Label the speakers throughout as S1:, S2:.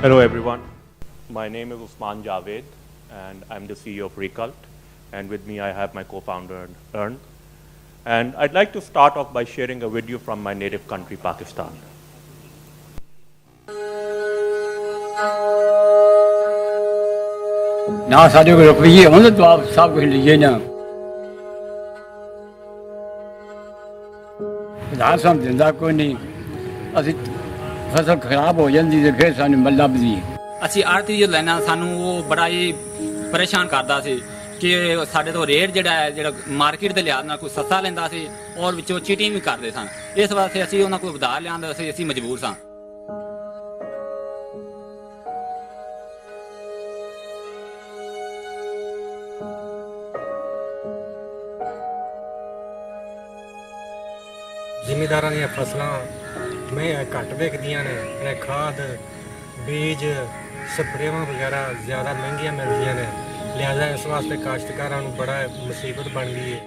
S1: Hello everyone, my name is Usman Javed and I'm the CEO of Ricult, and with me I have my co-founder Ern. And I'd like to start off by sharing a video from my native country, Pakistan.
S2: ना साढ़े को रुपये हों तो आप सब कुछ लीजिए ना उधार सब दिंदा कोई नहीं ਅਸੀਂ ਫਸਲ ਖਰਾਬ ਹੋ ਜਾਂਦੀ ਤੇ ਫਿਰ ਸਾਨੂੰ ਮੱਲ ਲੱਭਦੀ
S3: ਅਸੀਂ ਆੜਤੀ ਜੋ ਲੈਣਾ ਸਾਨੂੰ ਉਹ ਬੜਾ ਹੀ ਪਰੇਸ਼ਾਨ ਕਰਦਾ ਸੀ ਕਿ ਸਾਡੇ ਤੋਂ ਰੇਟ ਜਿਹੜਾ ਮਾਰਕੀਟ ਦੇ ਲਿਹਾਜ਼ ਨਾਲ ਕੋਈ ਸਸਤਾ ਲੈਂਦਾ ਸੀ ਔਰ ਵਿੱਚੋਂ ਚੀਟਿੰਗ ਵੀ ਕਰਦੇ ਸਨ। ਇਸ ਵਾਸਤੇ ਅਸੀਂ ਉਹਨਾਂ ਕੋਲ ਉਧਾਰ ਲਿਆਂਦਾ ਅਸੀਂ ਮਜਬੂਰ ਸਾਂ।
S4: ਜ਼ਿਮੀਂਦਾਰਾਂ ਦੀਆਂ ਫਸਲਾਂ ਮੈਂ ਘੱਟ ਵਿਕਦੀਆਂ ਨੇ ਇਹਨਾਂ ਖਾਦ ਬੀਜ ਸਪਰੇਵਾਂ ਵਗੈਰਾ ਜ਼ਿਆਦਾ ਮਹਿੰਗੀਆਂ ਮਿਲਦੀਆਂ ਨੇ ਲਿਹਾਜ਼ਾ ਇਸ ਵਾਸਤੇ ਕਾਸ਼ਤਕਾਰਾਂ ਨੂੰ ਬੜਾ ਮੁਸੀਬਤ ਬਣ ਗਈ ਹੈ।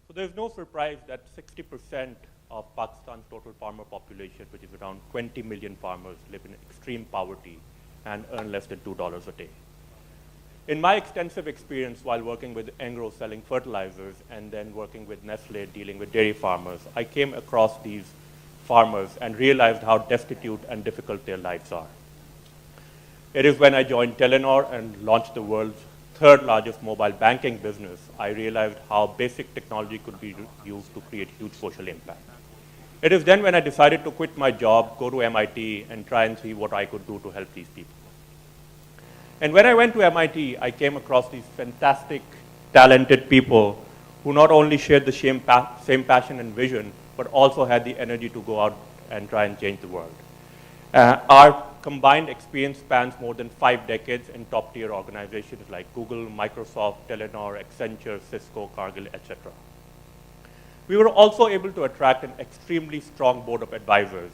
S1: So there's no surprise that 60% of Pakistan's total farmer population, which is around 20 million farmers, live in extreme poverty and earn less than $2 a day. In my extensive experience while working with Engro selling fertilizers and then working with Nestle dealing with dairy farmers, I came across these farmers and realized how destitute and difficult their lives are. It is when I joined Telenor and launched the world's third largest mobile banking business, I realized how basic technology could be used to create huge social impact. It is then when I decided to quit my job, go to MIT, and try and see what I could do to help these people. And when I went to MIT, I came across these fantastic, talented people who not only shared the same passion and vision, but also had the energy to go out and try and change the world. Our combined experience spans more than 5 decades in top-tier organizations like Google, Microsoft, Telenor, Accenture, Cisco, Cargill, etc. We were also able to attract an extremely strong board of advisors.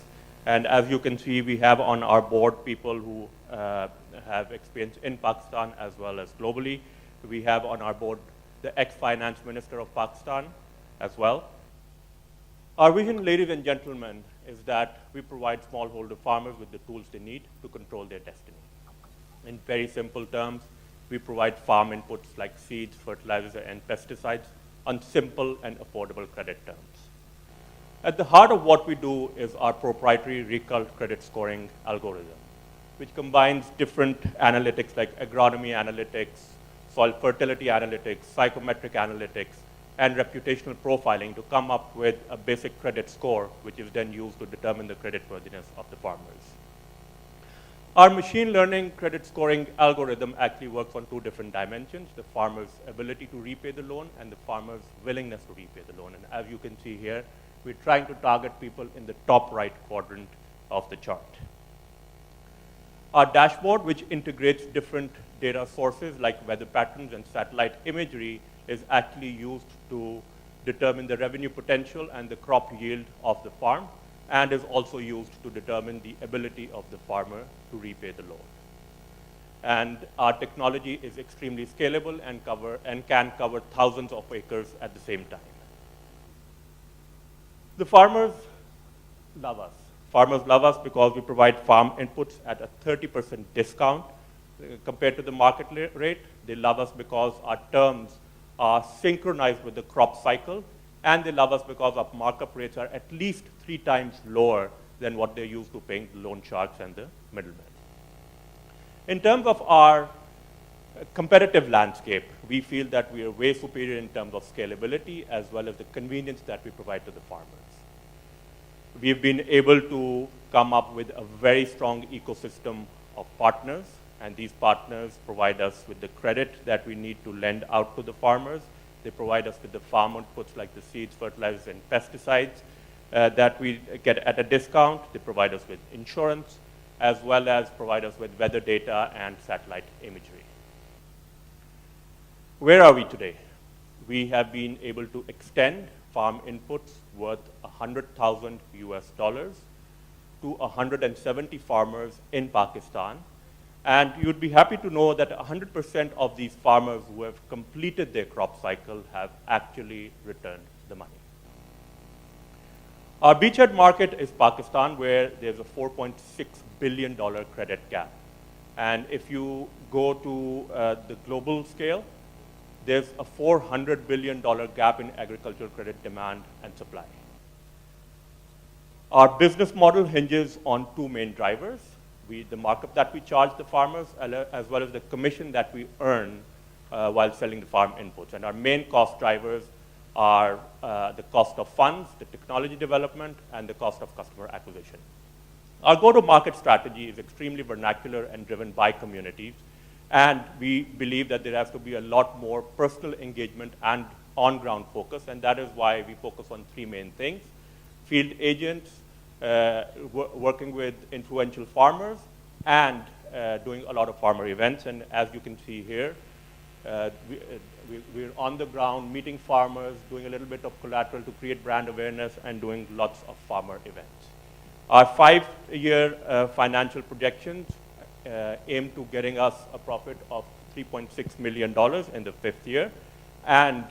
S1: And as you can see, we have on our board people who have experience in Pakistan as well as globally. We have on our board the ex-finance minister of Pakistan as well. Our vision, ladies and gentlemen, is that we provide smallholder farmers with the tools they need to control their destiny. In very simple terms, we provide farm inputs like seeds, fertilizers, and pesticides on simple and affordable credit terms. At the heart of what we do is our proprietary Ricult credit scoring algorithm, which combines different analytics like agronomy analytics, soil fertility analytics, psychometric analytics, and reputational profiling to come up with a basic credit score, which is then used to determine the creditworthiness of the farmers. Our machine learning credit scoring algorithm actually works on 2 different dimensions, the farmer's ability to repay the loan and the farmer's willingness to repay the loan. And as you can see here, we're trying to target people in the top right quadrant of the chart. Our dashboard, which integrates different data sources like weather patterns and satellite imagery, is actually used to determine the revenue potential and the crop yield of the farm, and is also used to determine the ability of the farmer to repay the loan. And our technology is extremely scalable and can cover thousands of acres at the same time. The farmers love us. Farmers love us because we provide farm inputs at a 30% discount compared to the market rate. They love us because our terms are synchronized with the crop cycle, and they love us because our markup rates are at least 3 times lower than what they're used to paying the loan sharks and the middlemen. In terms of our competitive landscape, we feel that we are way superior in terms of scalability as well as the convenience that we provide to the farmers. We've been able to come up with a very strong ecosystem of partners, and these partners provide us with the credit that we need to lend out to the farmers. They provide us with the farm inputs like the seeds, fertilizers, and pesticides that we get at a discount. They provide us with insurance, as well as provide us with weather data and satellite imagery. Where are we today? We have been able to extend farm inputs worth $100,000 to 170 farmers in Pakistan And you'd be happy to know that 100% of these farmers who have completed their crop cycle have actually returned the money. Our beachhead market is Pakistan, where there's a $4.6 billion credit gap. And if you go to the global scale, there's a $400 billion gap in agricultural credit demand and supply. Our business model hinges on two main drivers. The markup that we charge the farmers, as well as the commission that we earn while selling the farm inputs. And our main cost drivers are the cost of funds, the technology development, and the cost of customer acquisition. Our go-to-market strategy is extremely vernacular and driven by communities, and we believe that there has to be a lot more personal engagement and on-ground focus, and that is why we focus on three main things: field agents, working with influential farmers, and doing a lot of farmer events. And as you can see here, we're on the ground meeting farmers, doing a little bit of collateral to create brand awareness, and doing lots of farmer events. Our 5-year financial projections aim to getting us a profit of $3.6 million in the 5th year, and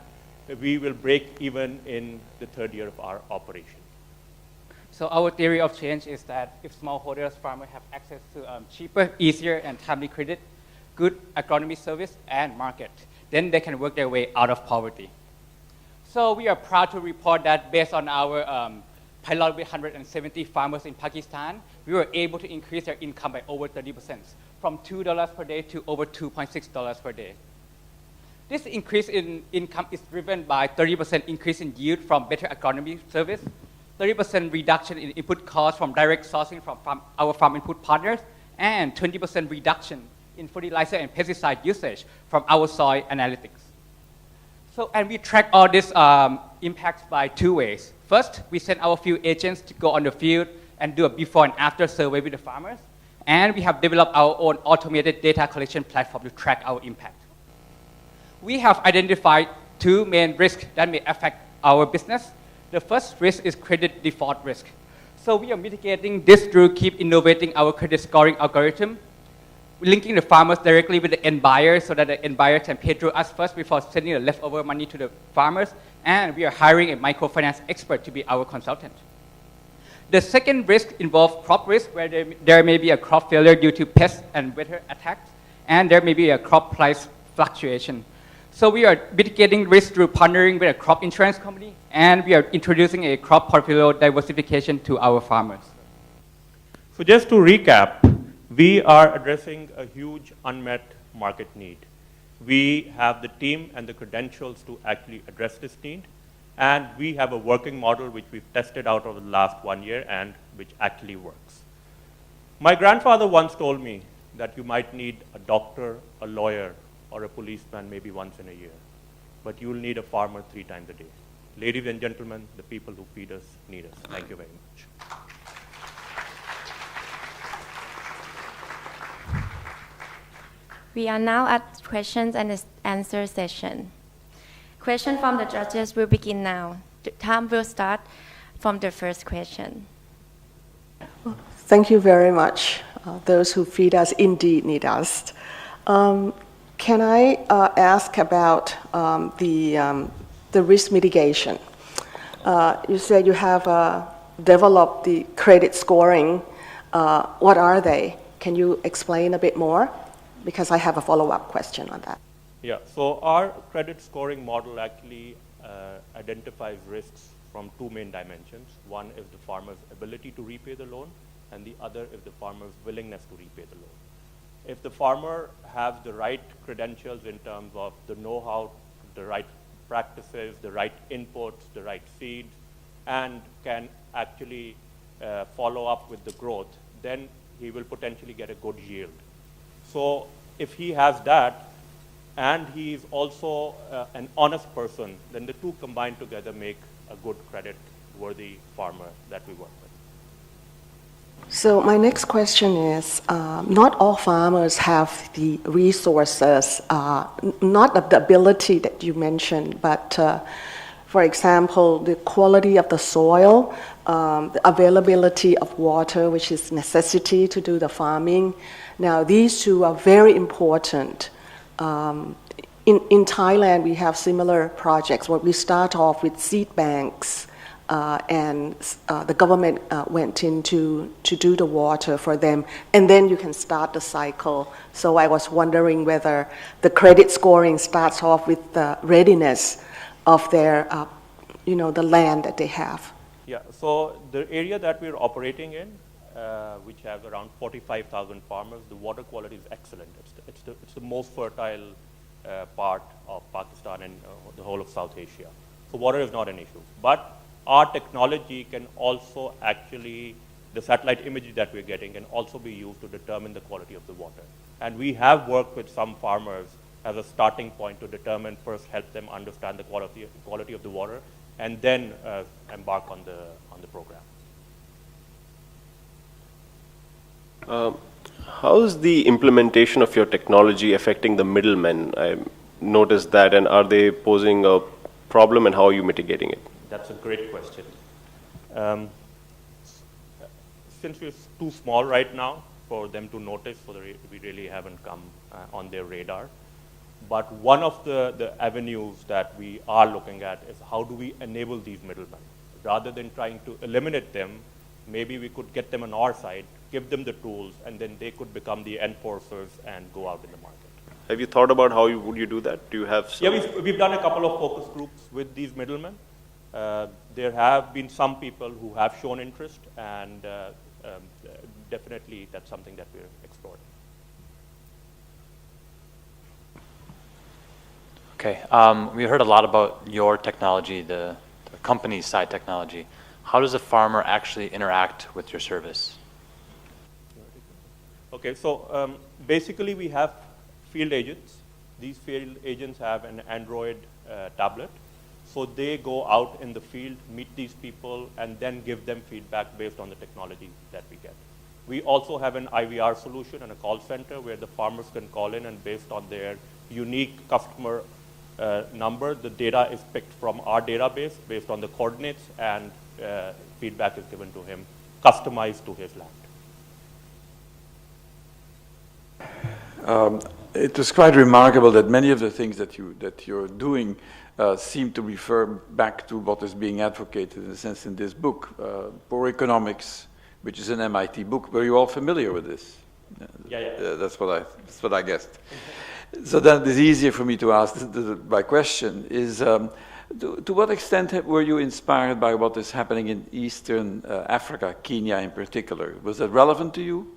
S1: we will break even in the 3rd year of our operation.
S5: So our theory of change is that if smallholders, farmers have access to cheaper, easier, and timely credit, good agronomy service, and market, then they can work their way out of poverty. So we are proud to report that based on our pilot with 170 farmers in Pakistan, we were able to increase their income by over 30%, from $2 per day to over $2.6 per day. This increase in income is driven by 30% increase in yield from better agronomy service, 30% reduction in input costs from direct sourcing from our farm input partners, and 20% reduction in fertilizer and pesticide usage from our soil analytics. So, and we track all these impacts by two ways. First, we send our field agents to go on the field and do a before and after survey with the farmers. And we have developed our own automated data collection platform to track our impact. We have identified two main risks that may affect our business. The first risk is credit default risk. So we are mitigating this through keep innovating our credit scoring algorithm, linking the farmers directly with the end buyer so that the end buyer can pay through us first before sending the leftover money to the farmers. And we are hiring a microfinance expert to be our consultant. The second risk involves crop risk, where there may be a crop failure due to pests and weather attacks, and there may be a crop price fluctuation. So we are mitigating risk through partnering with a crop insurance company, and we are introducing a crop portfolio diversification to our farmers.
S1: So just to recap, we are addressing a huge unmet market need. We have the team and the credentials to actually address this need, and we have a working model which we've tested out over the last 1 year and which actually works. My grandfather once told me that you might need a doctor, a lawyer, or a policeman maybe once in a year, but you'll need a farmer 3 times a day. Ladies and gentlemen, the people who feed us need us. Thank you very much.
S6: We are now at questions and answer session. Question from the judges will begin now. The time will start from the first question.
S7: Thank you very much. Those who feed us indeed need us. Can I ask about the risk mitigation? You said you have developed the credit scoring. What are they? Can you explain a bit more? Because I have a follow-up question on that.
S1: Yeah, so our credit scoring model actually identifies risks from 2 main dimensions. One is the farmer's ability to repay the loan, and the other is the farmer's willingness to repay the loan. If the farmer has the right credentials in terms of the know-how, the right practices, the right inputs, the right seeds, and can actually follow up with the growth, then he will potentially get a good yield. So if he has that, and he is also an honest person, then the two combined together make a good credit-worthy farmer that we work with.
S7: So my next question is, not all farmers have the resources, not the ability that you mentioned, but For example, the quality of the soil, the availability of water, which is necessity to do the farming. Now, these two are very important. In Thailand, we have similar projects where we start off with seed banks, and the government went in to do the water for them, and then you can start the cycle. So I was wondering whether the credit scoring starts off with the readiness of their, the land that they have.
S1: Yeah, so the area that we're operating in, which has around 45,000 farmers, the water quality is excellent. It's the most fertile part of Pakistan and the whole of South Asia. So water is not an issue. But our technology can also actually, the satellite imagery that we're getting can also be used to determine the quality of the water. And we have worked with some farmers as a starting point to determine, first help them understand the quality of the water, and then embark on the program.
S8: How is the implementation of your technology affecting the middlemen? I noticed that, and are they posing a problem, and how are you mitigating it?
S1: That's a great question. Since we're too small right now for them to notice, we really haven't come on their radar. But one of the avenues that we are looking at is how do we enable these middlemen? Rather than trying to eliminate them, maybe we could get them on our side, give them the tools, and then they could become the enforcers and go out in the market.
S8: Have you thought about how would you do that? Do you have some?
S1: Yeah, we've done a couple of focus groups with these middlemen. There have been some people who have shown interest, and definitely that's something that we're exploring.
S9: Okay, we heard a lot about your technology, the company's side technology. How does a farmer actually interact with your service?
S1: Okay, so basically we have field agents. These field agents have an Android tablet. So they go out in the field, meet these people, and then give them feedback based on the technology that we get. We also have an IVR solution and a call center where the farmers can call in, and based on their unique customer number, the data is picked from our database based on the coordinates, and feedback is given to him, customized to his land.
S10: It was quite remarkable that many of the things that you're doing seem to refer back to what is being advocated, in a sense, in this book, Poor Economics, which is an MIT book. Were you all familiar with this?
S1: Yeah.
S10: That's what I guessed. So then it's easier for me to ask. My question is, to what extent were you inspired by what is happening in Eastern Africa, Kenya in particular? Was that relevant to you?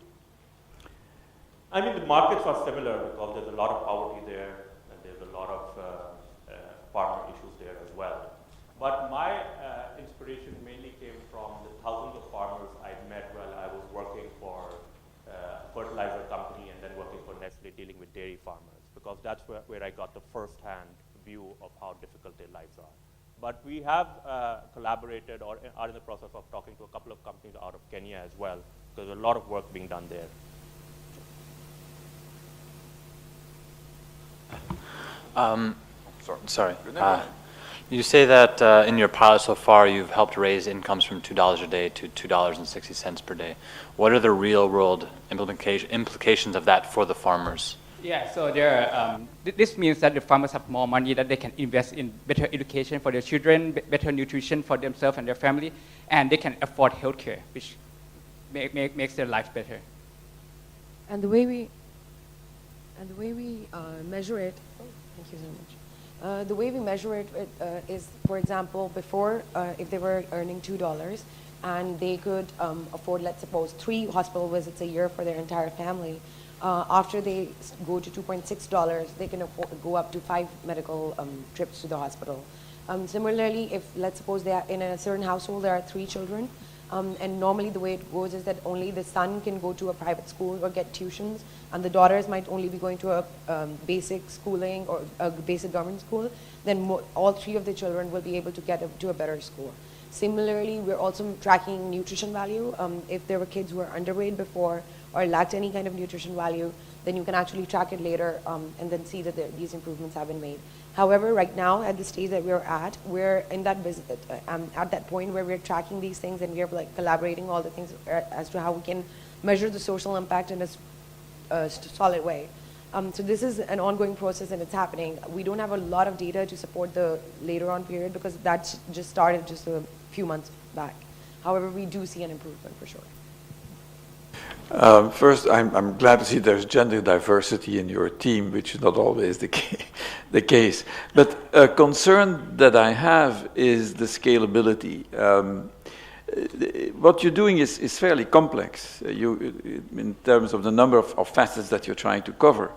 S1: I mean, the markets are similar because there's a lot of poverty there, and there's a lot of farmer issues there as well. But my inspiration mainly came from the thousands of farmers I met while I was working for a fertilizer company and then working for Nestle dealing with dairy farmers, because that's where I got the first-hand view of how difficult their lives are. But we have collaborated or are in the process of talking to a couple of companies out of Kenya as well, because there's a lot of work being done there.
S9: Sorry. You say that in your pilot so far you've helped raise incomes from $2 a day to $2.60 per day. What are the real-world implications of that for the farmers?
S5: Yeah, so this means that the farmers have more money that they can invest in better education for their children, better nutrition for themselves and their family, and they can afford healthcare, which makes their life better.
S11: And the way we measure it, thank you so much. The way we measure it is, for example, before, if they were earning $2 and they could afford, let's suppose, 3 hospital visits a year for their entire family, after they go to $2.6, they can go up to 5 medical trips to the hospital. Similarly, if, let's suppose, they are in a certain household, there are 3 children, and normally the way it goes is that only the son can go to a private school or get tuitions, and the daughters might only be going to a basic schooling or a basic government school, then all 3 of the children will be able to get to a better school. Similarly, we're also tracking nutrition value. If there were kids who were underweight before or lacked any kind of nutrition value, then you can actually track it later and then see that these improvements have been made. However, right now at the stage that we're in that business, at that point where we're tracking these things and we're like collaborating all the things as to how we can measure the social impact in a solid way. So this is an ongoing process and it's happening. We don't have a lot of data to support the later on period because that's just started just a few months back. However, we do see an improvement for sure.
S10: First, I'm glad to see there's gender diversity in your team, which is not always the case. But a concern that I have is the scalability. What you're doing is fairly complex in terms of the number of facets that you're trying to cover.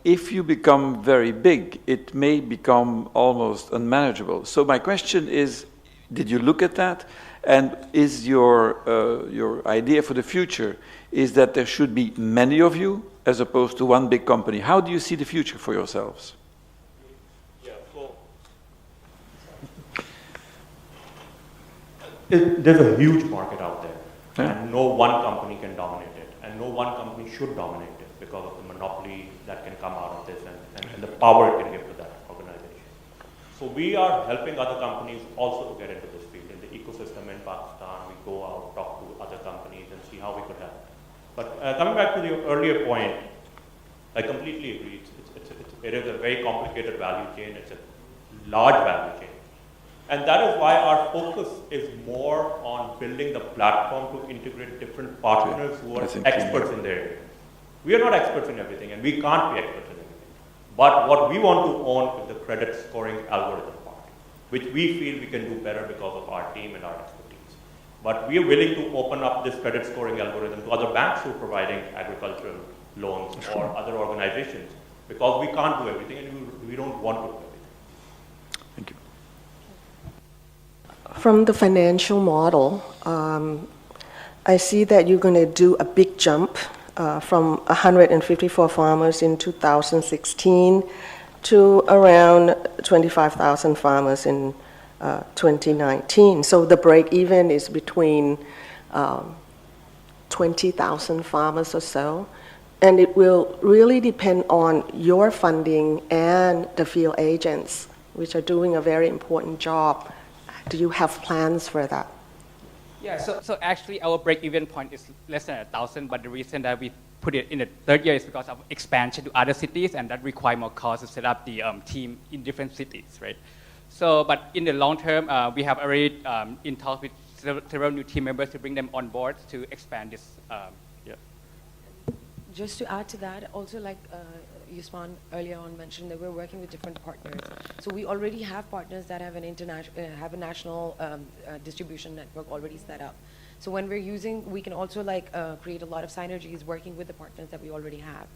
S10: If you become very big, it may become almost unmanageable. So my question is, did you look at that? And is your idea for the future is that there should be many of you as opposed to one big company? How do you see the future for yourselves?
S1: Yeah, so there's a huge market out there, and no one company can dominate it, and no one company should dominate it because of the monopoly that can come out of this and the power it can give to that organization. So we are helping other companies also to get into this field. In the ecosystem in Pakistan, we go out, talk to other companies and see how we could help. But coming back to the earlier point, I completely agree. It is a very complicated value chain. It's a large value chain. And that is why our focus is more on building the platform to integrate different partners who are experts in their area. We are not experts in everything, and we can't be experts in everything. But what we want to own is the credit scoring algorithm part, which we feel we can do better because of our team and our expertise. But we are willing to open up this credit scoring algorithm to other banks who are providing agricultural loans or other organizations, because we can't do everything and we don't want to do everything.
S10: Thank you.
S7: From the financial model, I see that you're going to do a big jump from 154 farmers in 2016 to around 25,000 farmers in 2019. So the break even is between 20,000 farmers or so. And it will really depend on your funding and the field agents, which are doing a very important job. Do you have plans for that?
S5: Yeah, so actually our break-even point is less than 1,000, but the reason that we put it in the third year is because of expansion to other cities, and that require more costs to set up the team in different cities, right? So, but in the long term, we have already in talks with several new team members to bring them on board to expand this.
S11: Just to add to that, also like Yusman earlier on mentioned that we're working with different partners. So we already have partners that have a national distribution network already set up. So when we're using, we can also like create a lot of synergies working with the partners that we already have.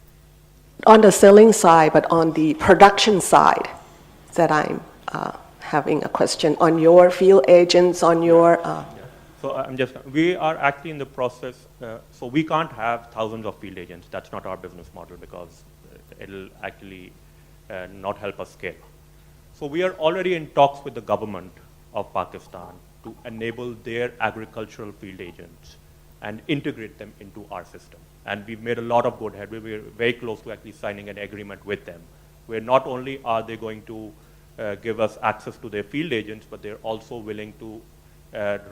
S7: On the selling side, but on the production side, that I'm having a question on your field agents, on your.
S1: So we are actually in the process, so we can't have thousands of field agents. That's not our business model because it'll actually not help us scale. So we are already in talks with the government of Pakistan to enable their agricultural field agents and integrate them into our system. And we've made a lot of good headway. We're very close to actually signing an agreement with them, where not only are they going to give us access to their field agents, but they're also willing to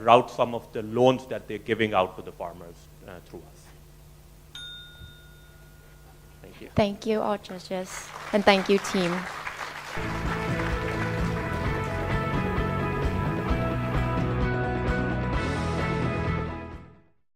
S1: route some of the loans that they're giving out to the farmers through us. Thank you.
S6: Thank you, all judges, and thank you, team.